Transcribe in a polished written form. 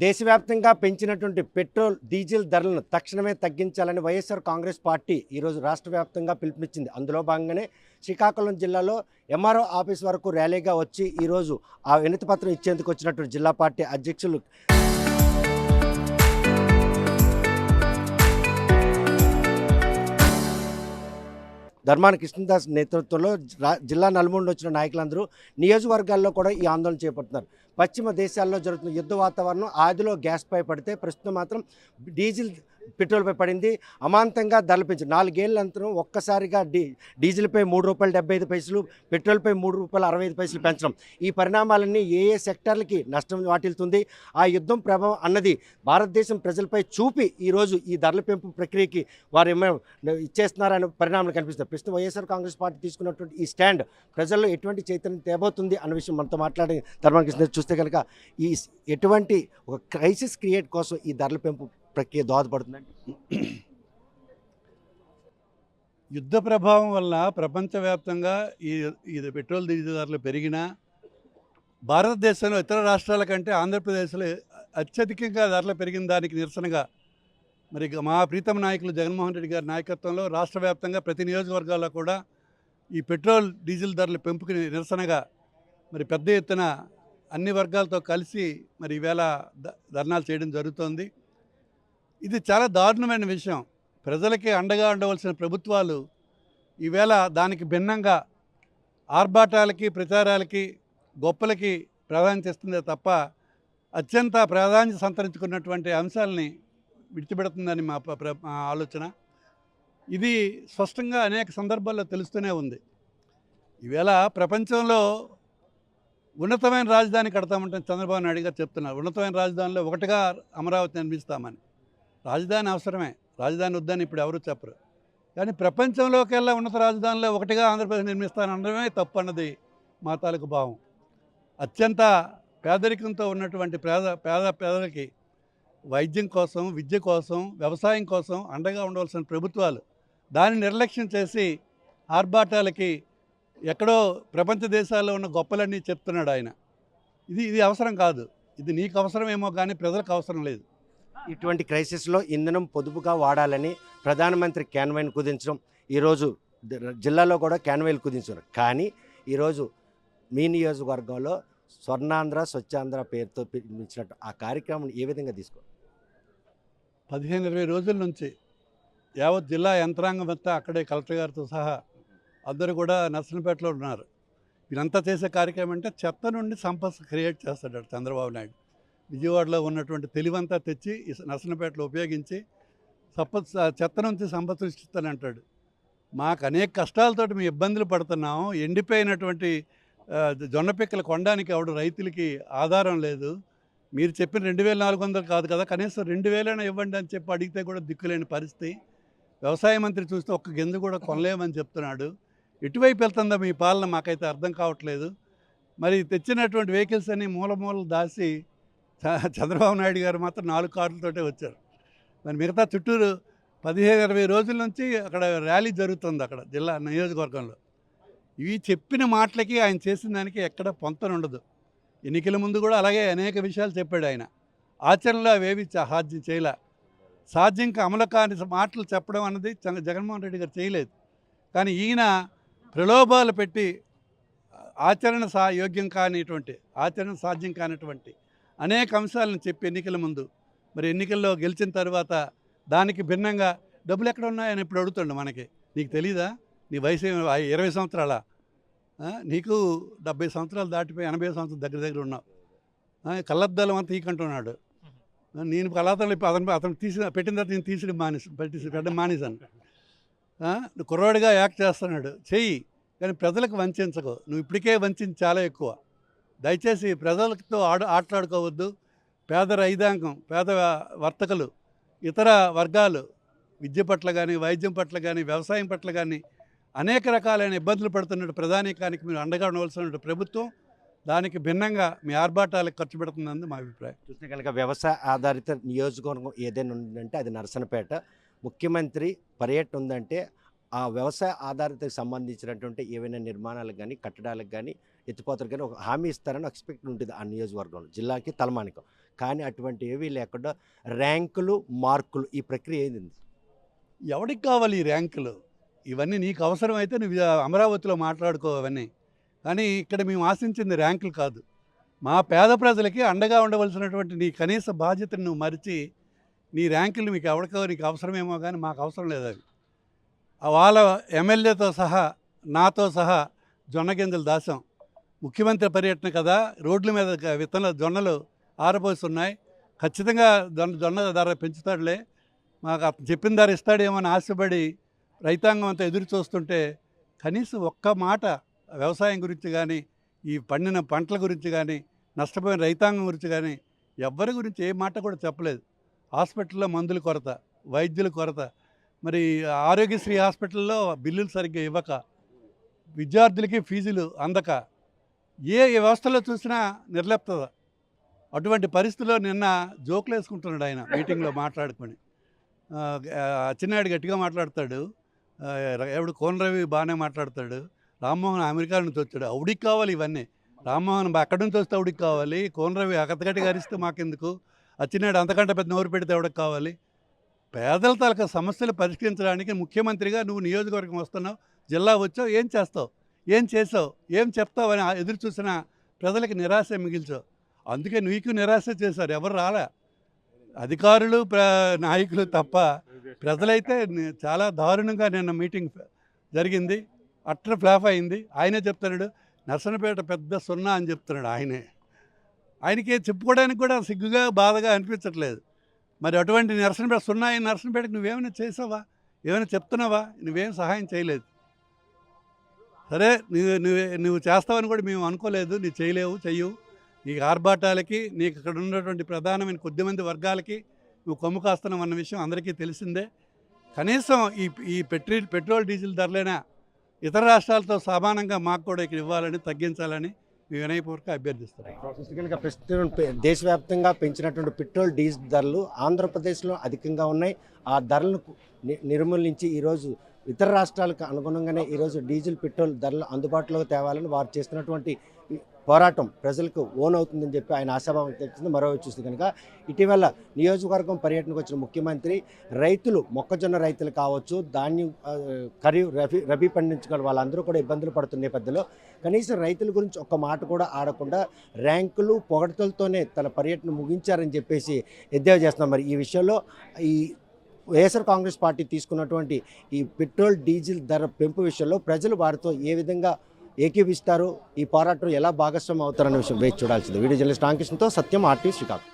దేశవ్యాప్తంగా పెంచినటువంటి petrol diesel ధరలను తక్షణమే తగ్గించాలని వైఎస్ఆర్ కాంగ్రెస్ పార్టీ ఈరోజు రాష్ట్ర వ్యాప్తంగా పిలుపునిచ్చింది. అందులో భాగంగానే శ్రీకాకుళం జిల్లాలో ఎంఆర్ఓ ఆఫీస్ వరకు ర్యాలీగా వచ్చి ఈరోజు ఆ వినతి పత్రం ఇచ్చేందుకు వచ్చినటువంటి జిల్లా పార్టీ అధ్యక్షులు ధర్మాన కృష్ణదాస్ నేతృత్వంలో జిల్లా నలుమూల వచ్చిన నాయకులందరూ నియోజకవర్గాల్లో కూడా ఈ ఆందోళన చేపడుతున్నారు. పశ్చిమ దేశాల్లో జరుగుతున్న యుద్ధ వాతావరణం ఆదిలో గ్యాస్పై పడితే ప్రస్తుతం మాత్రం డీజిల్ పెట్రోల్పై పడింది. అమాంతంగా ధరలు పెంచి 4 ఏళ్ల అంతరం ఒక్కసారిగా డీజిల్పై ₹3.75, పెట్రోల్పై ₹3.65 పెంచడం. ఈ పరిణామాలన్నీ ఏ సెక్టార్లకి నష్టం వాటిల్తుంది, ఆ యుద్ధం ప్రభావం అన్నది భారతదేశం ప్రజలపై చూపి ఈరోజు ఈ ధరల పెంపు ప్రక్రియకి వారు ఏమైనా ఇచ్చేస్తున్నారనే పరిణామాలు కనిపిస్తాయి. ప్రస్తుతం వైఎస్ఆర్ కాంగ్రెస్ పార్టీ తీసుకున్నటువంటి ఈ స్టాండ్ ప్రజల్లో ఎటువంటి చైతన్యం తేబోతుంది అన్న విషయం మనతో మాట్లాడే ధర్మాన కృష్ణ చూస్తే కనుక ఈ ఎటువంటి ఒక క్రైసిస్ క్రియేట్ కోసం ఈ ధరల పెంపు ప్రక్రియ దోహదపడుతుందండి. యుద్ధ ప్రభావం వల్ల ప్రపంచవ్యాప్తంగా ఈ పెట్రోల్ డీజిల్ ధరలు పెరిగినా భారతదేశంలో ఇతర రాష్ట్రాల కంటే ఆంధ్రప్రదేశ్లో అత్యధికంగా ధరలు పెరిగిన దానికి నిరసనగా మరి మా ప్రీతమ నాయకులు జగన్మోహన్ రెడ్డి గారి నాయకత్వంలో రాష్ట్ర వ్యాప్తంగా ప్రతి నియోజకవర్గాల్లో కూడా ఈ పెట్రోల్ డీజిల్ ధరల పెంపుకి నిరసనగా మరి పెద్ద ఎత్తున అన్ని వర్గాలతో కలిసి మరి ఈవేళ ధర్నాలు చేయడం జరుగుతోంది. ఇది చాలా దారుణమైన విషయం. ప్రజలకి అండగా ఉండవలసిన ప్రభుత్వాలు ఈవేళ దానికి భిన్నంగా ఆర్భాటాలకి, ప్రచారాలకి, గొప్పలకి ప్రాధాన్యత ఇస్తుందే తప్ప అత్యంత ప్రాధాన్యత సంతరించుకున్నటువంటి అంశాలని విడిచిపెడుతుందని మా ఆలోచన. ఇది స్పష్టంగా అనేక సందర్భాల్లో తెలుస్తూనే ఉంది. ఈవేళ ప్రపంచంలో ఉన్నతమైన రాజధాని కడతామంటే చంద్రబాబు నాయుడు గారు చెప్తున్నారు. ఉన్నతమైన రాజధానిలో ఒకటిగా అమరావతి నిర్మిస్తామని. రాజధాని అవసరమే, రాజధాని వద్దని ఇప్పుడు ఎవరు చెప్పరు. కానీ ప్రపంచంలోకెల్లా ఉన్నత రాజధానిలో ఒకటిగా ఆంధ్రప్రదేశ్ నిర్మిస్తానడమే తప్పు అన్నది మా తాలూకు భావం. అత్యంత పేదరికంతో ఉన్నటువంటి పేదలకి వైద్యం కోసం, విద్య కోసం, వ్యవసాయం కోసం అండగా ఉండవలసిన ప్రభుత్వాలు దాన్ని నిర్లక్ష్యం చేసి ఆర్భాటాలకి ఎక్కడో ప్రపంచ దేశాల్లో ఉన్న గొప్పలన్నీ చెప్తున్నాడు ఆయన. ఇది అవసరం కాదు. ఇది నీకు అవసరమేమో కానీ ప్రజలకు అవసరం లేదు. ఇటువంటి క్రైసిస్లో ఇంధనం పొదుపుగా వాడాలని ప్రధానమంత్రి క్యాన్వైన్ కుదించడం, ఈరోజు జిల్లాలో కూడా క్యాన్వైలు కుదించారు. కానీ ఈరోజు మీ నియోజకవర్గంలో స్వర్ణాంధ్ర స్వచ్ఛాంధ్ర పేరుతో పిలిపించినట్టు ఆ కార్యక్రమం ఏ విధంగా తీసుకోవాలి? 15-20 రోజుల నుంచి యావత్ జిల్లా యంత్రాంగం అంతా అక్కడే కలెక్టర్ గారితో సహా అందరూ కూడా నర్సనపేటలో ఉన్నారు. వీరంతా చేసే కార్యక్రమం అంటే చెత్త నుండి సంపద క్రియేట్ చేస్తాడు చంద్రబాబు నాయుడు. విజయవాడలో ఉన్నటువంటి తెలివంతా తెచ్చి నర్సనపేటలో ఉపయోగించి చెత్త నుంచి సంపద సృష్టిస్తానంటాడు. మాకు అనేక కష్టాలతోటి మేము ఇబ్బందులు పడుతున్నాము. ఎండిపోయినటువంటి జొన్న పిక్కలు కొనడానికి ఎవడు రైతులకి ఆధారం లేదు. మీరు చెప్పిన 2400 కాదు కదా, కనీసం 2000 ఇవ్వండి అని చెప్పి అడిగితే కూడా దిక్కులేని పరిస్థితి. వ్యవసాయ మంత్రి చూస్తే ఒక్క గింజ కూడా కొనలేమని చెప్తున్నాడు. ఎటువైపు వెళ్తుందో మీ పాలన మాకైతే అర్థం కావట్లేదు. మరి తెచ్చినటువంటి వెహికల్స్ అన్ని మూలమూలలు దాసి చంద్రబాబు నాయుడు గారు మాత్రం 4 కార్లతోటే వచ్చారు. మరి మిగతా చుట్టూరు 15-20 రోజుల నుంచి అక్కడ ర్యాలీ జరుగుతుంది అక్కడ జిల్లా నియోజకవర్గంలో. ఇవి చెప్పిన మాటలకి ఆయన చేసిన దానికి ఎక్కడ పొంతన ఉండదు. ఎన్నికల ముందు కూడా అలాగే అనేక విషయాలు చెప్పాడు ఆయన. ఆచరణలో అవేవి సాధ్యం చేయలే. సాధ్యంగా అమలు కాని మాటలు చెప్పడం అన్నది జగన్మోహన్ రెడ్డి గారు చేయలేదు. కానీ ఈయన ప్రలోభాలు పెట్టి ఆచరణ యోగ్యం కానిటువంటి, ఆచరణ సాధ్యం కానిటువంటి అనేక అంశాలను చెప్పి ఎన్నికల ముందు, మరి ఎన్నికల్లో గెలిచిన తర్వాత దానికి భిన్నంగా డబ్బులు ఎక్కడ ఉన్నాయని ఇప్పుడు అడుగుతుండే మనకి. నీకు తెలీదా? నీ వయసు 20 సంవత్సరాల, నీకు 70 సంవత్సరాలు దాటిపోయి 80 సంవత్సరాలు దగ్గర ఉన్నావు. కళ్ళద్దాలం అంతా ఈకంటున్నాడు. నేను కళాతలు అతను పెట్టిన తర్వాత నేను పెట్టడం మానేశాను. నువ్వు కుర్రాడిగా యాక్ట్ చేస్తున్నాడు, చెయ్యి, కానీ ప్రజలకు వంచకు. నువ్వు ఇప్పటికే వంచింది చాలా ఎక్కువ. దయచేసి ప్రజలతో ఆటలాడుకోవద్దు. పేద రైతాంగం, పేద వర్తకులు, ఇతర వర్గాలు విద్య పట్ల కానీ, వైద్యం పట్ల కానీ, వ్యవసాయం పట్ల కానీ అనేక రకాలైన ఇబ్బందులు పడుతున్నట్టు ప్రధానికానికి మీరు అండగా ఉండవలసిన ప్రభుత్వం దానికి భిన్నంగా మీ ఆర్భాటాలకు ఖర్చు పెడుతుందని మా అభిప్రాయం. చూస్తే కనుక వ్యవసాయ ఆధారిత నియోజకవర్గం ఏదైనా ఉందంటే అది నరసనపేట. ముఖ్యమంత్రి పర్యటన ఉందంటే ఆ వ్యవసాయ ఆధారితకు సంబంధించినటువంటి ఏవైనా నిర్మాణాలకు కానీ, కట్టడాలకు కానీ, ఎత్తిపోతలకు కానీ ఒక హామీ ఇస్తారని ఎక్స్పెక్ట్ ఉంటుంది ఆ నియోజకవర్గంలో, జిల్లాకి తలమానికం. కానీ అటువంటి ఏవీ లేకుండా ర్యాంకులు మార్కులు ఈ ప్రక్రియ ఏంది? ఎవడికి కావాలి ఈ ర్యాంకులు? ఇవన్నీ నీకు అవసరమైతే నువ్వు అమరావతిలో మాట్లాడుకో అవన్నీ. కానీ ఇక్కడ మేము ఆశించింది ర్యాంకులు కాదు. మా పేద ప్రజలకి అండగా ఉండవలసినటువంటి నీ కనీస బాధ్యతను నువ్వు మరిచి నీ ర్యాంకులు మీకు ఎవరికో నీకు అవసరమేమో కానీ మాకు అవసరం లేదు అవి. వాళ్ళ ఎమ్మెల్యేతో సహా నాతో సహా జొన్న గింజలు దాసాం. ముఖ్యమంత్రి పర్యటన కదా, రోడ్ల మీద జొన్నలు ఆరబోస్తున్నాయి. ఖచ్చితంగా జొన్న ధర పెంచుతాడులే, మాకు అతను చెప్పిన ధర ఇస్తాడేమో అని ఆశపడి రైతాంగం అంతా ఎదురు చూస్తుంటే కనీసం ఒక్క మాట వ్యవసాయం గురించి కానీ, ఈ పండిన పంటల గురించి కానీ, నష్టపోయిన రైతాంగం గురించి కానీ ఎవ్వరి గురించి ఏ మాట కూడా చెప్పలేదు. హాస్పిటల్లో మందుల కొరత, వైద్యుల కొరత, మరి ఆరోగ్యశ్రీ హాస్పిటల్లో బిల్లులు సరిగ్గా ఇవ్వక, విద్యార్థులకి ఫీజులు అందక, ఏ వ్యవస్థలో చూసినా నిర్లిప్తత. అటువంటి పరిస్థితిలో నిన్న జోకులు వేసుకుంటున్నాడు ఆయన మీటింగ్లో మాట్లాడుకొని. అచ్చెన్నాయుడు గట్టిగా మాట్లాడతాడు, ఎవడు కోన రవి బాగానే మాట్లాడతాడు, రామ్మోహన్ అమెరికా నుంచి వచ్చాడు, అవుడికి కావాలి ఇవన్నీ. రామ్మోహన్ అక్కడి నుంచి వస్తే అవుడికి కావాలి, కోన రవి అకతగట్టిగా అరిస్తే మాకెందుకు, అచ్చెన్నాయుడు అంతకంటే పెద్ద నోరు పెడితే ఎవడికి కావాలి. పేదల తాలూకా సమస్యలు పరిష్కరించడానికి ముఖ్యమంత్రిగా నువ్వు నియోజకవర్గం వస్తున్నావు, జిల్లా వచ్చావు, ఏం చేస్తావు, ఏం చేసావు, ఏం చెప్తావు అని ఎదురు చూసిన ప్రజలకి నిరాశ మిగిల్చావు. అందుకే నీకు నిరాశ చేశారు, ఎవరు రాలే, అధికారులు నాయకులు తప్ప. ప్రజలైతే చాలా దారుణంగా నిన్న మీటింగ్ జరిగింది, అట్టర్ ఫ్లాప్ అయింది. ఆయనే చెప్తున్నాడు నర్సన్నపేట పెద్ద సున్నా అని చెప్తున్నాడు ఆయనకి చెప్పుకోవడానికి కూడా సిగ్గుగా బాధగా అనిపించట్లేదు. మరి అటువంటి నర్సన్నపేట సున్నా అయిన నర్సన్నపేటకి నువ్వేమైనా చేసావా, ఏమైనా చెప్తున్నావా? నువ్వేం సహాయం చేయలేదు. సరే, నువ్వు చేస్తావని కూడా మేము అనుకోలేదు, నువ్వు చేయలేవు, చెయ్యవు. నీకు ఆర్భాటాలకి, నీకు అక్కడ ఉన్నటువంటి ప్రధానమైన కొద్దిమంది వర్గాలకి నువ్వు కొమ్ము కాస్తున్నావు అన్న విషయం అందరికీ తెలిసిందే. కనీసం ఈ పెట్రోల్ డీజిల్ ధరలైనా ఇతర రాష్ట్రాలతో సమానంగా మాకు కూడా ఇక్కడ ఇవ్వాలని, తగ్గించాలని వినయపూర్వక అభ్యర్థిస్తున్నాం. కనుక ప్రస్తుతం దేశవ్యాప్తంగా పెంచినటువంటి పెట్రోల్ డీజిల్ ధరలు ఆంధ్రప్రదేశ్లో అధికంగా ఉన్నాయి. ఆ ధరలను నిర్మూలించి ఈరోజు ఇతర రాష్ట్రాలకు అనుగుణంగానే ఈరోజు డీజిల్ పెట్రోల్ ధరలు అందుబాటులోకి తేవాలని వారు చేస్తున్నటువంటి పోరాటం ప్రజలకు ఓన్ అవుతుందని చెప్పి ఆయన ఆశాభావం తెలిసింది. మరోవైపు చూస్తే కనుక ఇటీవల నియోజకవర్గం పర్యటనకు వచ్చిన ముఖ్యమంత్రి రైతులు, మొక్కజొన్న రైతులు కావచ్చు, ధాన్యం ఖరీఫ్ రబీ పండించుకోవాలి, వాళ్ళందరూ కూడా ఇబ్బందులు పడుతున్న నేపథ్యంలో కనీసం రైతుల గురించి ఒక్క మాట కూడా ఆడకుండా ర్యాంకులు పొగడతలతోనే తన పర్యటన ముగించారని చెప్పేసి ఎద్దేవా చేస్తున్నాం. మరి ఈ విషయంలో ఈ వైఎస్ఆర్ కాంగ్రెస్ పార్టీ తీసుకున్నటువంటి ఈ పెట్రోల్ డీజిల్ ధర పెంపు విషయంలో ప్రజలు వారితో ఏ విధంగా ఏకీవిస్తారు, ఈ పోరాటం ఎలా భాగస్వామ్యం అవుతారన్న విషయం వేచి చూడాల్సింది. వీడియో జర్నలిస్ట్ రామకృష్ణతో సత్యం, ఆర్టీవీ శ్రీకాకుళం.